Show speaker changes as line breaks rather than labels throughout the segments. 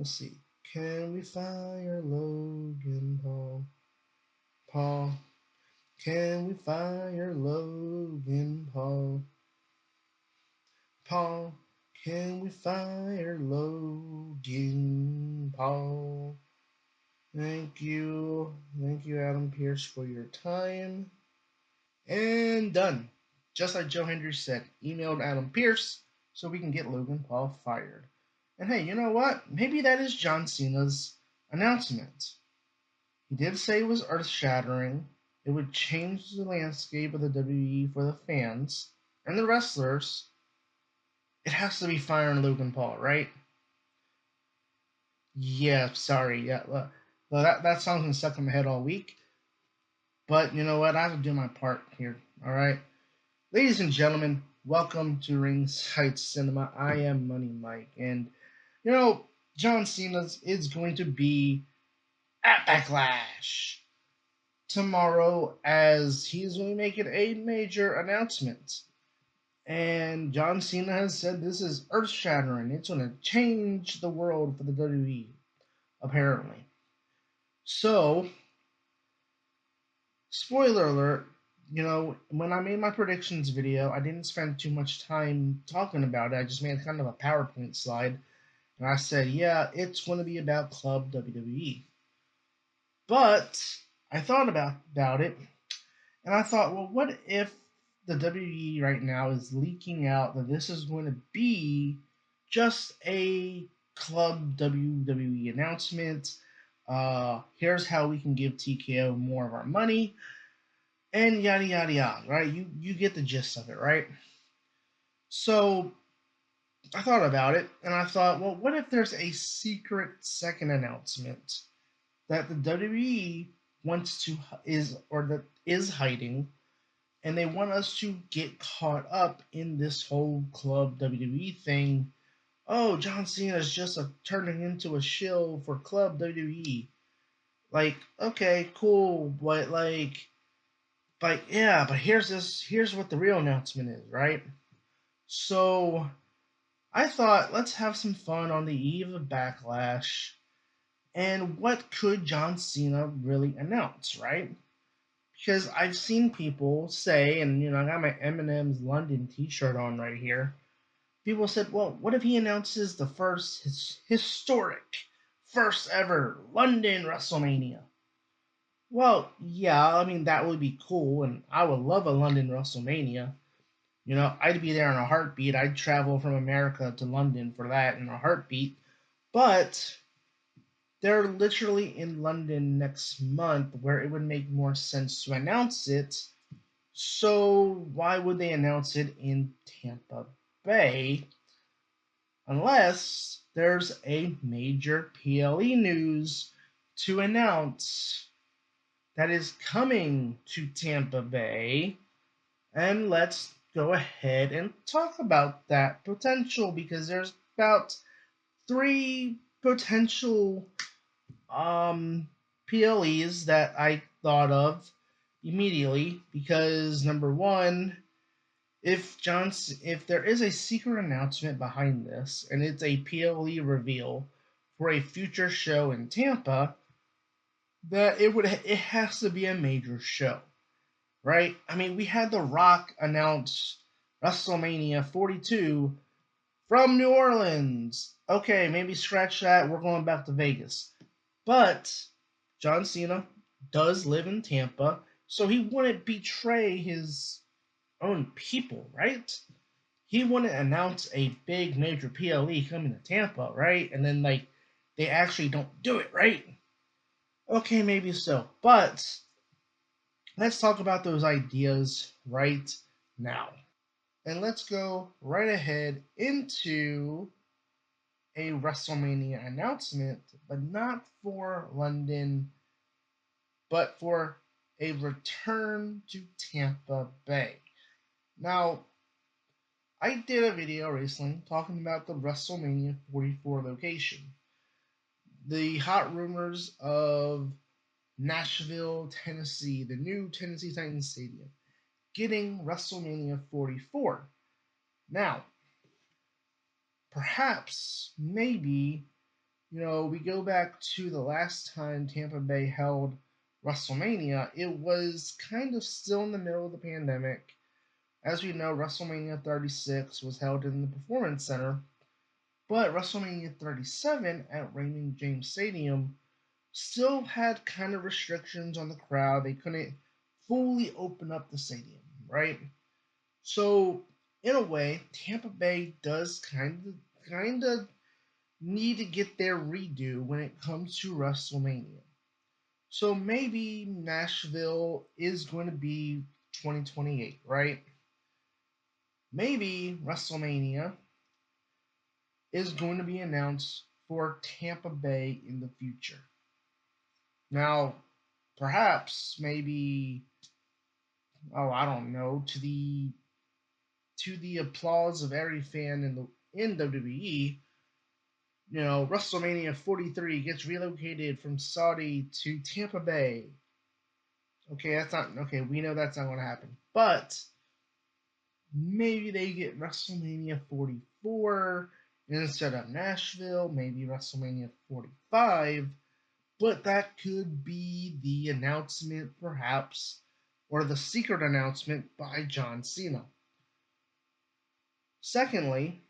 Let's see. Can we fire Logan Paul? Paul. Can we fire Logan Paul? Paul. Can we fire Logan Paul? Thank you. Thank you, Adam Pierce, for your time. And done. Just like Joe Hendry said, emailed Adam Pierce so we can get Logan Paul fired. And hey, you know what? Maybe that is John Cena's announcement. He did say it was earth shattering. It would change the landscape of the WWE for the fans and the wrestlers. It has to be firing Logan Paul, right? Yeah, sorry. Yeah, well, that song's been stuck in my head all week. But you know what? I have to do my part here. All right. Ladies and gentlemen, welcome to Ringside Cinema. I am Money Mike, and you know, John Cena is going to be at Backlash tomorrow as he's going to make it a major announcement. And John Cena has said this is earth shattering. It's going to change the world for the WWE, apparently. So, spoiler alert, when I made my predictions video, I didn't spend too much time talking about it. I just made kind of a PowerPoint slide. And I said, yeah, it's going to be about Club WWE. But I thought about it, and I thought, well, what if the WWE right now is leaking out that this is going to be just a Club WWE announcement? Here's how we can give TKO more of our money, and yada yada yada. Right? You get the gist of it, right? So I thought about it, and I thought, well, what if there's a secret second announcement that the WWE wants to that is hiding, and they want us to get caught up in this whole Club WWE thing. Oh, John Cena is just turning into a shill for Club WWE. Like, okay, cool, but yeah, but here's what the real announcement is, right? So I thought let's have some fun on the eve of Backlash. And what could John Cena really announce, right? Because I've seen people say, and I got my Eminem's London T-shirt on right here. People said, well, what if he announces the historic, first ever London WrestleMania? Well, yeah, I mean that would be cool, and I would love a London WrestleMania. I'd be there in a heartbeat. I'd travel from America to London for that in a heartbeat. But they're literally in London next month, where it would make more sense to announce it. So why would they announce it in Tampa Bay unless there's a major PLE news to announce that is coming to Tampa Bay? And let's go ahead and talk about that potential, because there's about three potential PLEs that I thought of immediately. Because number one, if there is a secret announcement behind this and it's a PLE reveal for a future show in Tampa, that it has to be a major show, right? I mean, we had The Rock announce WrestleMania 42 from New Orleans. Okay, maybe scratch that. We're going back to Vegas. But John Cena does live in Tampa, so he wouldn't betray his own people, right? He wouldn't announce a big major PLE coming to Tampa, right? And then they actually don't do it, right? Okay, maybe so. But let's talk about those ideas right now. And let's go right ahead into a WrestleMania announcement, but not for London, but for a return to Tampa Bay. Now, I did a video recently talking about the WrestleMania 44 location. The hot rumors of Nashville, Tennessee, the new Tennessee Titans Stadium, getting WrestleMania 44. Now, perhaps, maybe We go back to the last time Tampa Bay held WrestleMania, it was kind of still in the middle of the pandemic. As we know, WrestleMania 36 was held in the Performance Center, but WrestleMania 37 at Raymond James Stadium still had kind of restrictions on the crowd. They couldn't fully open up the stadium, right? So, in a way, Tampa Bay does kind of need to get their redo when it comes to WrestleMania. So maybe Nashville is going to be 2028, right? Maybe WrestleMania is going to be announced for Tampa Bay in the future. Now, perhaps maybe I don't know, to the applause of every fan in WWE, WrestleMania 43 gets relocated from Saudi to Tampa Bay. Okay, that's not okay. We know that's not going to happen, but maybe they get WrestleMania 44 instead of Nashville. Maybe WrestleMania 45, but that could be the announcement, perhaps, or the secret announcement by John Cena. Secondly,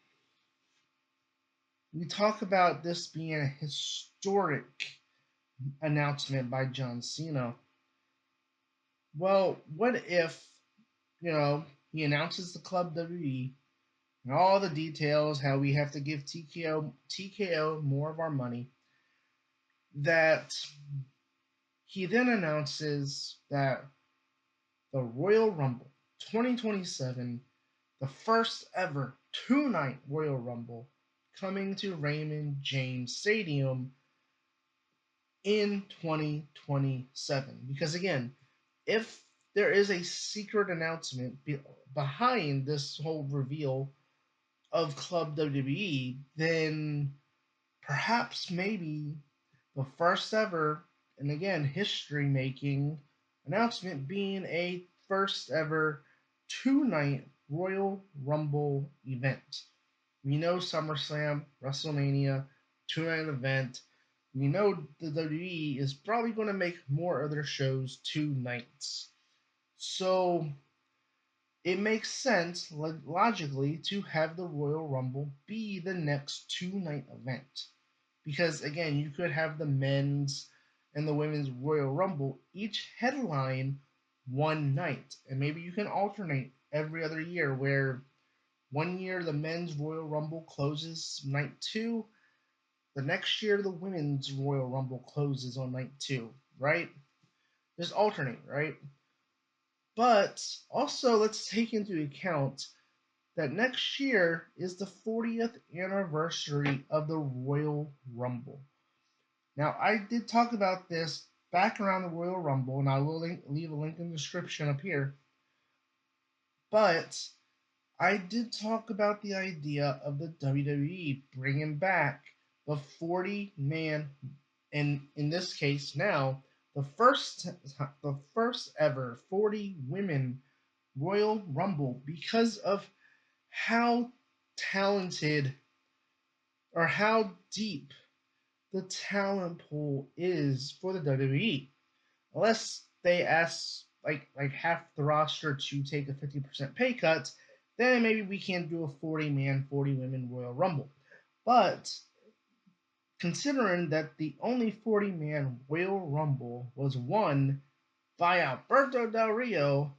we talk about this being a historic announcement by John Cena. Well, what if, he announces the Club WWE and all the details, how we have to give TKO more of our money, that he then announces that the Royal Rumble 2027, the first ever two-night Royal Rumble, coming to Raymond James Stadium in 2027. Because again, if there is a secret announcement behind this whole reveal of Club WWE, then perhaps maybe the first ever, and again, history making announcement being a first ever two-night Royal Rumble event. We know SummerSlam, WrestleMania, two-night event. We know the WWE is probably going to make more other shows two nights. So it makes sense logically to have the Royal Rumble be the next two-night event. Because again, you could have the men's and the women's Royal Rumble each headline one night. And maybe you can alternate every other year where one year the men's Royal Rumble closes night two, the next year the women's Royal Rumble closes on night two, right? Just alternate, right? But also let's take into account that next year is the 40th anniversary of the Royal Rumble. Now, I did talk about this back around the Royal Rumble, and I will leave a link in the description up here. But I did talk about the idea of the WWE bringing back the 40-man, and in this case now, the first ever 40 women Royal Rumble, because of how talented or how deep the talent pool is for the WWE. Unless they ask like half the roster to take a 50% pay cut, then maybe we can do a 40-man, 40 women Royal Rumble. But considering that the only 40-man Royal Rumble was won by Alberto Del Rio,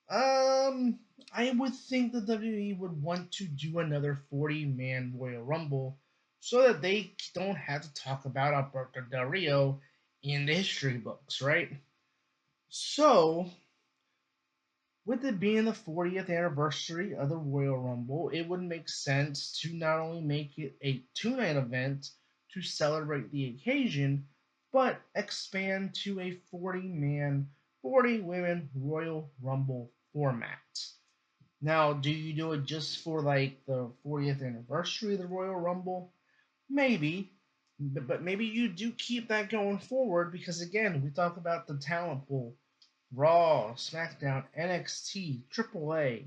I would think the WWE would want to do another 40-man Royal Rumble so that they don't have to talk about Alberto Del Rio in the history books, right? So, with it being the 40th anniversary of the Royal Rumble, it would make sense to not only make it a two-night event to celebrate the occasion, but expand to a 40-man, 40 women Royal Rumble format. Now, do you do it just for like the 40th anniversary of the Royal Rumble? Maybe, but maybe you do keep that going forward because again, we talk about the talent pool, Raw, SmackDown, NXT, AAA.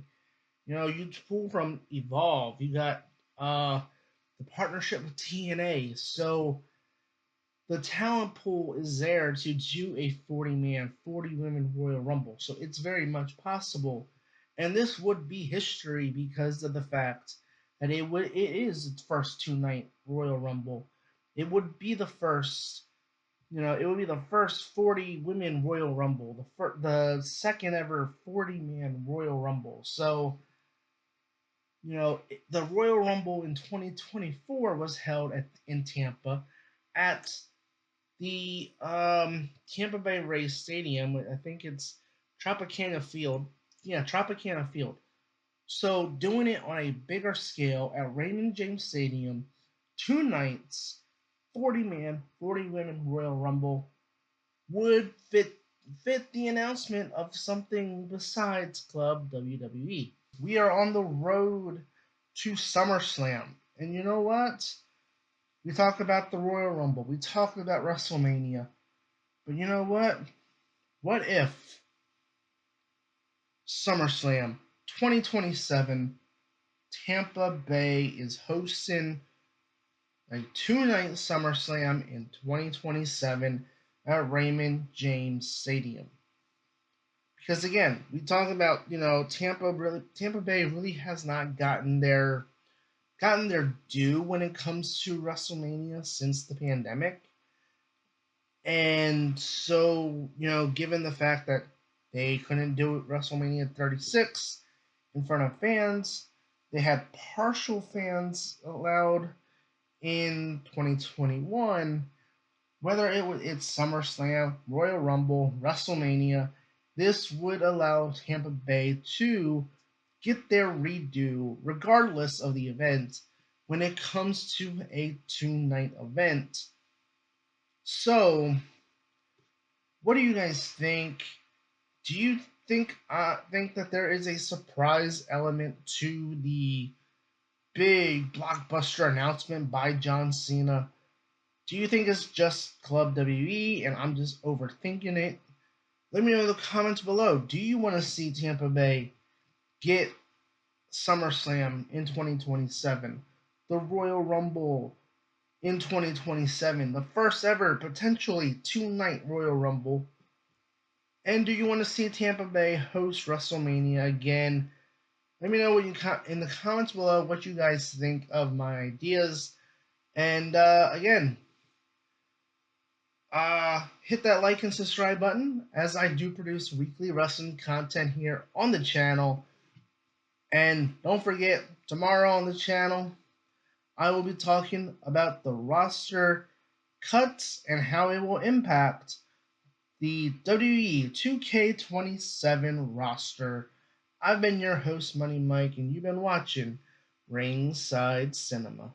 You pull from Evolve. You got the partnership with TNA. So the talent pool is there to do a 40-man, 40-women Royal Rumble. So it's very much possible. And this would be history because of the fact that it is its first two-night Royal Rumble. It would be the first, it would be the first 40-women Royal Rumble, the second ever 40-man Royal Rumble. So, the Royal Rumble in 2024 was held in Tampa at the Tampa Bay Rays Stadium. I think it's Tropicana Field. Yeah, Tropicana Field. So doing it on a bigger scale at Raymond James Stadium, 2 nights, 40-man, 40-women Royal Rumble would fit the announcement of something besides Club WWE. We are on the road to SummerSlam, and you know what? We talk about the Royal Rumble. We talk about WrestleMania. But you know what? What if SummerSlam 2027 Tampa Bay is hosting a 2-night SummerSlam in 2027 at Raymond James Stadium? Because again, we talk about Tampa Bay really has not gotten their due when it comes to WrestleMania since the pandemic. And so, given the fact that they couldn't do WrestleMania 36 in front of fans, they had partial fans allowed in 2021. Whether it's SummerSlam, Royal Rumble, WrestleMania, this would allow Tampa Bay to get their redo regardless of the event when it comes to a 2-night event. So, what do you guys think? Do you think that there is a surprise element to the big blockbuster announcement by John Cena? Do you think it's just Club WWE and I'm just overthinking it? Let me know in the comments below. Do you want to see Tampa Bay get SummerSlam in 2027, the Royal Rumble in 2027, the first ever potentially 2-night Royal Rumble? And do you want to see Tampa Bay host WrestleMania again? Let me know in the comments below what you guys think of my ideas. And again, hit that like and subscribe button as I do produce weekly wrestling content here on the channel. And don't forget, tomorrow on the channel, I will be talking about the roster cuts and how it will impact the WWE 2K27 roster. I've been your host, Money Mike, and you've been watching Ringside Cinema.